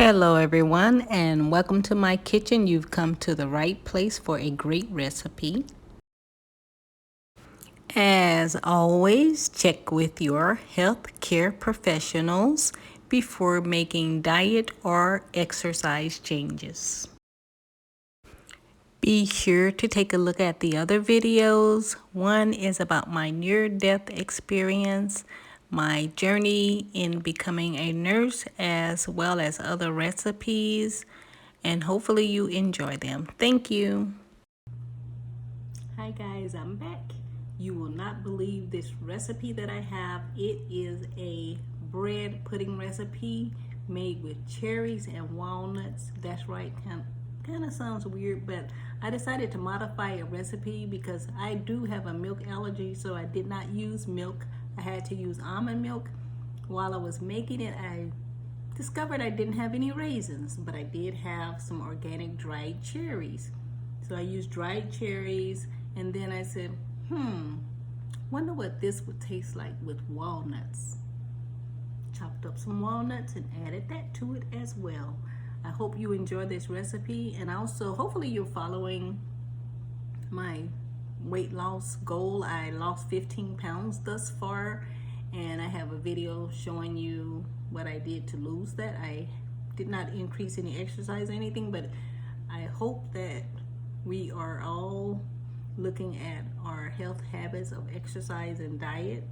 Hello everyone, and welcome to my kitchen. You've come to the right place for a great recipe. As always, check with your healthcare professionals before making diet or exercise changes. Be sure to take a look at the other videos. One is about my near-death experience, my journey in becoming a nurse, as well as other recipes, and hopefully you enjoy them. Thank you. Hi guys, I'm back. You will not believe this recipe that I have. It is a bread pudding recipe made with cherries and walnuts. That's right, kind of sounds weird, but I decided to modify a recipe because I do have a milk allergy, so I did not use milk. I had to use almond milk. While I was making it, I discovered I didn't have any raisins, but I did have some organic dried cherries. So I used dried cherries, and then I said, wonder what this would taste like with walnuts. Chopped up some walnuts and added that to it as well. I hope you enjoy this recipe, and also hopefully you're following my weight loss goal. I lost 15 pounds thus far, and I have a video showing you what I did to lose that. I did not increase any exercise or anything, but I hope that we are all looking at our health habits of exercise and diet.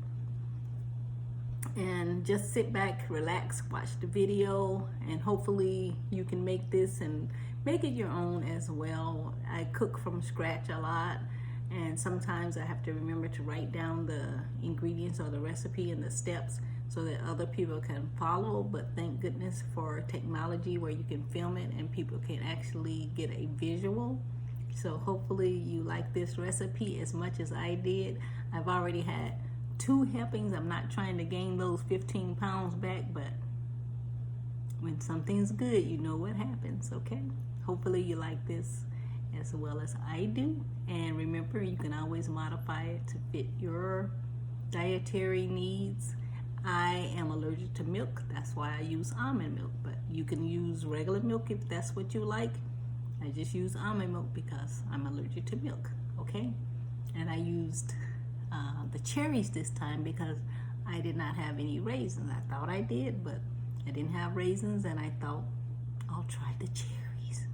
And just sit back, relax, watch the video, and hopefully you can make this and make it your own as well. I cook from scratch a lot, and sometimes I have to remember to write down the ingredients or the recipe and the steps so that other people can follow. But thank goodness for technology where you can film it and people can actually get a visual. So hopefully you like this recipe as much as I did. I've already had 2 helpings. I'm not trying to gain those 15 pounds back, but when something's good, you know what happens, okay? Hopefully you like this as well as I do. And remember, you can always modify it to fit your dietary needs. I am allergic to milk. That's why I use almond milk, but you can use regular milk if that's what you like. I just use almond milk because I'm allergic to milk, okay? And I used the cherries this time because I did not have any raisins. I thought I did, but I didn't have raisins, and I thought I'll try the cherries.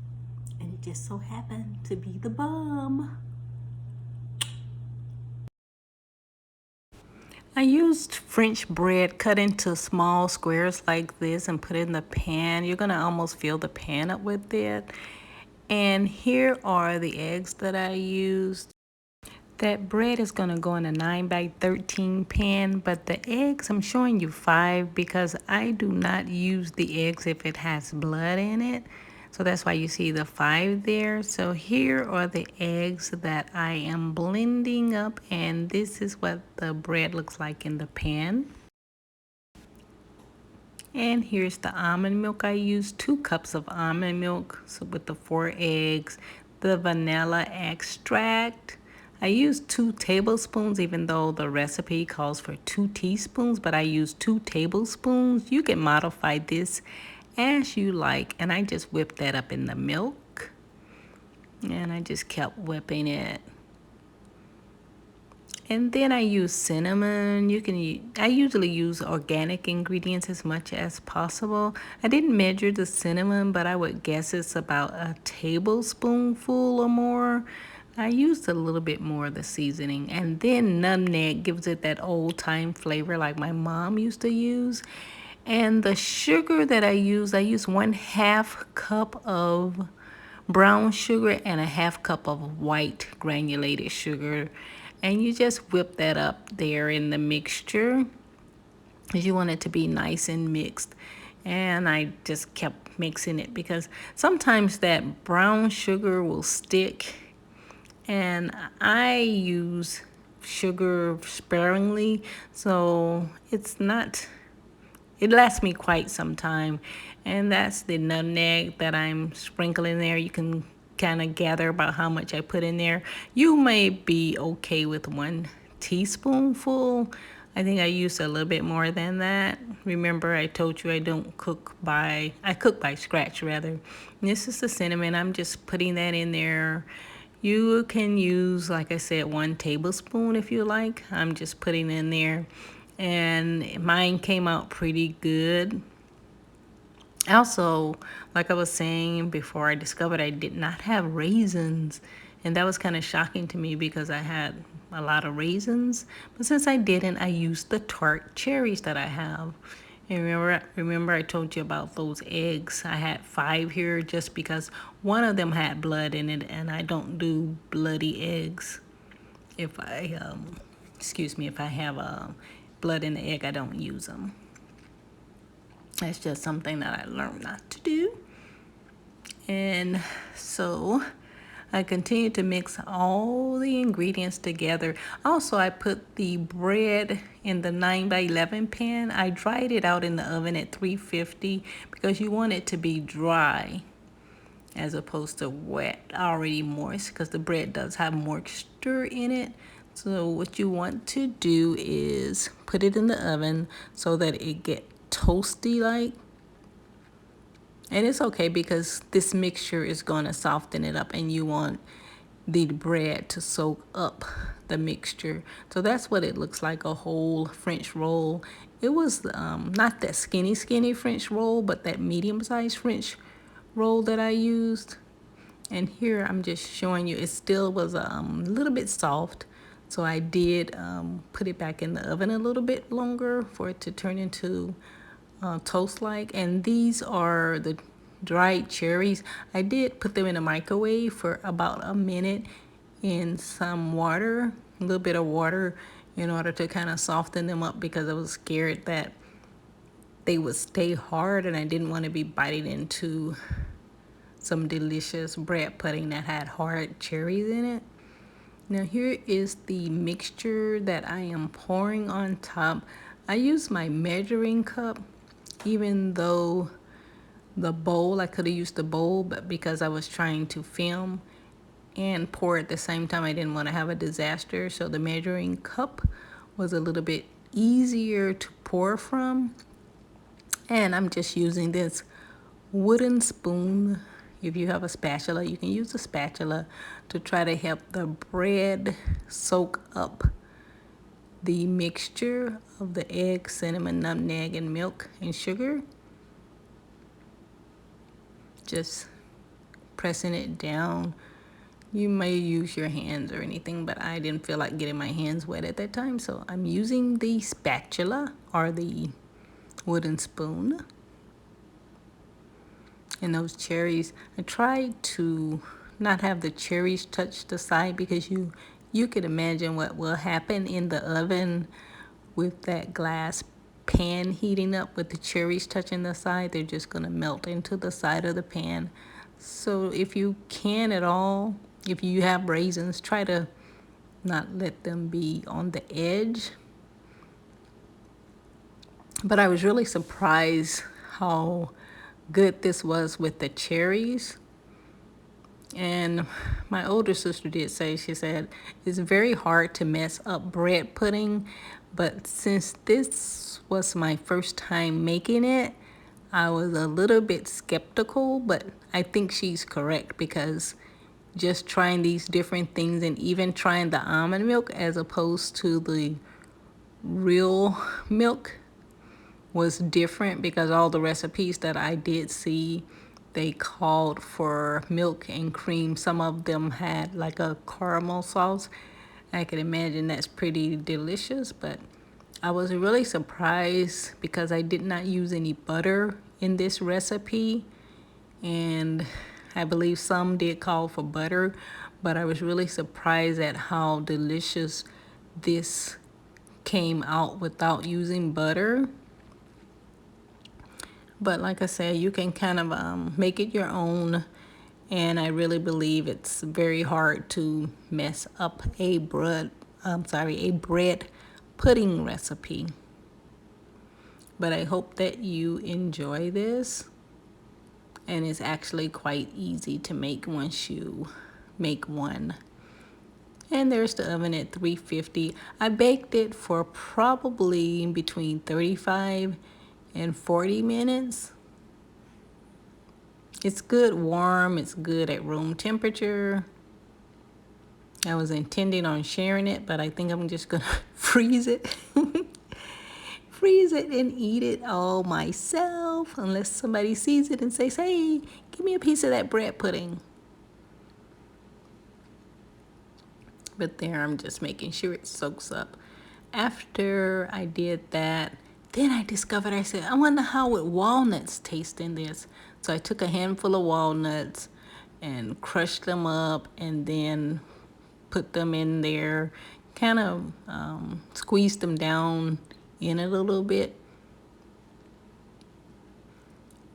And it just so happened to be the bomb. I used French bread cut into small squares like this and put it in the pan. You're gonna almost fill the pan up with it. And here are the eggs that I used. That bread is gonna go in a 9x13 pan, but the eggs, I'm showing you 5 because I do not use the eggs if it has blood in it. So that's why you see the 5 there. So here are the eggs that I am blending up, and this is what the bread looks like in the pan. And here's the almond milk. I used 2 cups of almond milk, so with the 4 eggs, the vanilla extract. I used 2 tablespoons, even though the recipe calls for 2 teaspoons, but I used 2 tablespoons. You can modify this as you like, and I just whipped that up in the milk, and I just kept whipping it. And then I use cinnamon. I usually use organic ingredients as much as possible. I didn't measure the cinnamon, but I would guess it's about a tablespoonful or more. I used a little bit more of the seasoning. And then nutmeg gives it that old-time flavor like my mom used to use. And the sugar that I used 1/2 cup of brown sugar and a 1/2 cup of white granulated sugar. And you just whip that up there in the mixture because you want it to be nice and mixed. And I just kept mixing it because sometimes that brown sugar will stick, and I use sugar sparingly, so it lasts me quite some time. And that's the nutmeg that I'm sprinkling there. You can kind of gather about how much I put in there. You may be okay with 1 teaspoonful. I think I used a little bit more than that. Remember, I told you I cook by scratch rather. This is the cinnamon. I'm just putting that in there. You can use, like I said, 1 tablespoon if you like. I'm just putting in there. And mine came out pretty good. Also, like I was saying before, I discovered I did not have raisins. And that was kind of shocking to me because I had a lot of raisins. But since I didn't, I used the tart cherries that I have. And remember I told you about those eggs. I had 5 here just because one of them had blood in it, and I don't do bloody eggs. If I, if I have blood in the egg, I don't use them. That's just something that I learned not to do. And so I continue to mix all the ingredients together. Also, I put the bread in the 9x11 pan. I dried it out in the oven at 350 because you want it to be dry as opposed to wet, already moist, because the bread does have moisture in it. So what you want to do is put it in the oven so that it get toasty like. And it's okay because this mixture is going to soften it up, and you want the bread to soak up the mixture. So that's what it looks like, a whole French roll. It was not that skinny French roll, but that medium-sized French roll that I used. And here I'm just showing you it still was a little bit soft. So I did put it back in the oven a little bit longer for it to turn into toast-like. And these are the dried cherries. I did put them in a microwave for about a minute in some water, a little bit of water, in order to kind of soften them up because I was scared that they would stay hard and I didn't want to be biting into some delicious bread pudding that had hard cherries in it. Now here is the mixture that I am pouring on top. I use my measuring cup, even though the bowl, I could have used the bowl, but because I was trying to film and pour at the same time, I didn't want to have a disaster. So the measuring cup was a little bit easier to pour from. And I'm just using this wooden spoon. If you have a spatula, you can use a spatula to try to help the bread soak up the mixture of the egg, cinnamon, nutmeg, and milk and sugar. Just pressing it down. You may use your hands or anything, but I didn't feel like getting my hands wet at that time, so I'm using the spatula or the wooden spoon. And those cherries, I tried to not have the cherries touch the side because you could imagine what will happen in the oven with that glass pan heating up with the cherries touching the side. They're just going to melt into the side of the pan. So if you can at all, if you have raisins, try to not let them be on the edge. But I was really surprised how good this was with the cherries. And my older sister did say, she said, it's very hard to mess up bread pudding. But since this was my first time making it, I was a little bit skeptical, but I think she's correct because just trying these different things and even trying the almond milk as opposed to the real milk was different because all the recipes that I did see, they called for milk and cream. Some of them had like a caramel sauce. I can imagine that's pretty delicious, but I was really surprised because I did not use any butter in this recipe. And I believe some did call for butter, but I was really surprised at how delicious this came out without using butter. But like I said, you can kind of make it your own. And I really believe it's very hard to mess up a bread pudding recipe. But I hope that you enjoy this. And it's actually quite easy to make once you make one. And there's the oven at 350. I baked it for probably between 35 and 40 minutes. It's good warm, it's good at room temperature. I was intending on sharing it, but I think I'm just gonna freeze it. Freeze it and eat it all myself, unless somebody sees it and says, hey, give me a piece of that bread pudding. But there, I'm just making sure it soaks up. After I did that, then I discovered, I said, I wonder how would walnuts taste in this. So I took a handful of walnuts and crushed them up and then put them in there, kind of squeezed them down in it a little bit.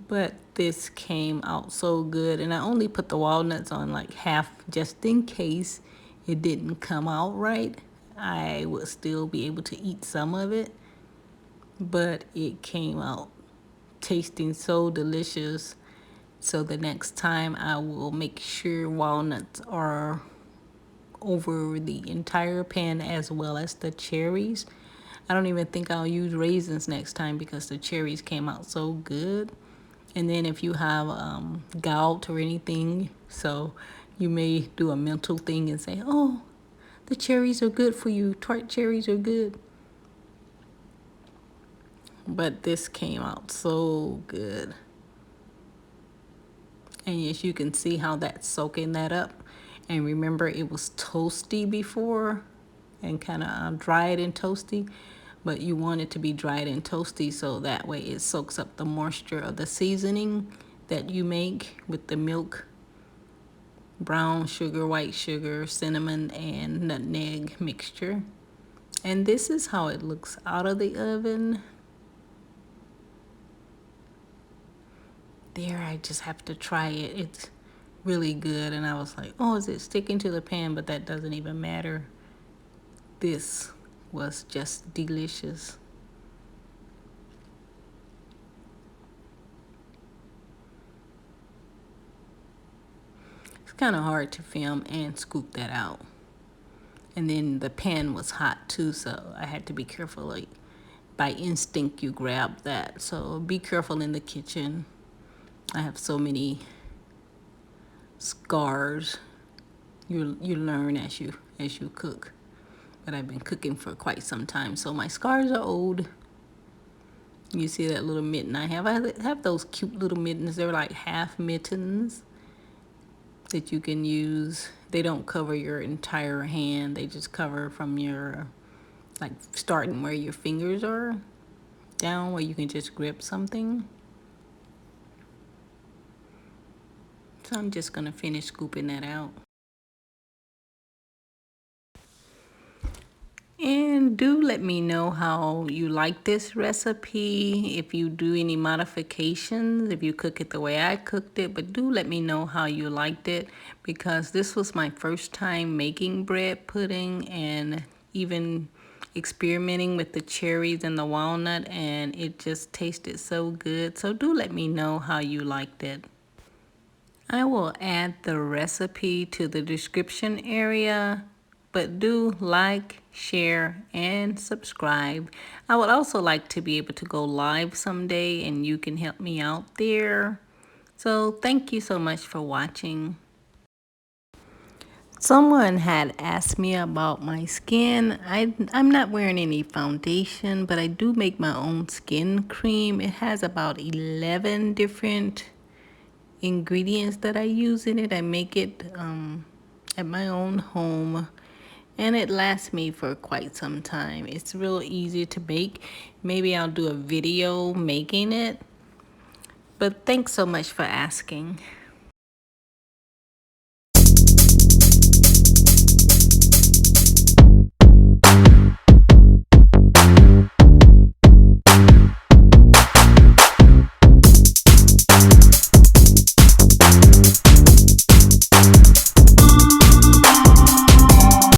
But this came out so good, and I only put the walnuts on like half just in case it didn't come out right. I would still be able to eat some of it, but it came out tasting so delicious. So the next time I will make sure walnuts are over the entire pan as well as the cherries. I don't even think I'll use raisins next time because the cherries came out so good. And then if you have gout or anything, so you may do a mental thing and say, oh, the cherries are good for you. Tart cherries are good. But this came out so good. And yes, you can see how that's soaking that up. And remember, it was toasty before and kind of dried and toasty. But you want it to be dried and toasty so that way it soaks up the moisture of the seasoning that you make with the milk, brown sugar, white sugar, cinnamon, and nutmeg mixture. And this is how it looks out of the oven. There, I just have to try it. It's really good. And I was like, oh, is it sticking to the pan? But that doesn't even matter. This was just delicious. It's kind of hard to film and scoop that out. And then the pan was hot too, so I had to be careful. Like by instinct, you grab that. So be careful in the kitchen. I have so many scars. You learn as you cook. But I've been cooking for quite some time, so my scars are old. You see that little mitten I have? I have those cute little mittens. They're like half mittens that you can use. They don't cover your entire hand. They just cover from your, like starting where your fingers are, down where you can just grip something. So I'm just gonna finish scooping that out. And do let me know how you like this recipe, if you do any modifications, if you cook it the way I cooked it, but do let me know how you liked it because this was my first time making bread pudding and even experimenting with the cherries and the walnut, and it just tasted so good. So do let me know how you liked it. I will add the recipe to the description area, but do like, share, and subscribe. I would also like to be able to go live someday and you can help me out there. So thank you so much for watching. Someone had asked me about my skin. I'm not wearing any foundation, but I do make my own skin cream. It has about 11 different ingredients that I use in it. I make it at my own home and it lasts me for quite some time. It's real easy to make. Maybe I'll do a video making it, but thanks so much for asking.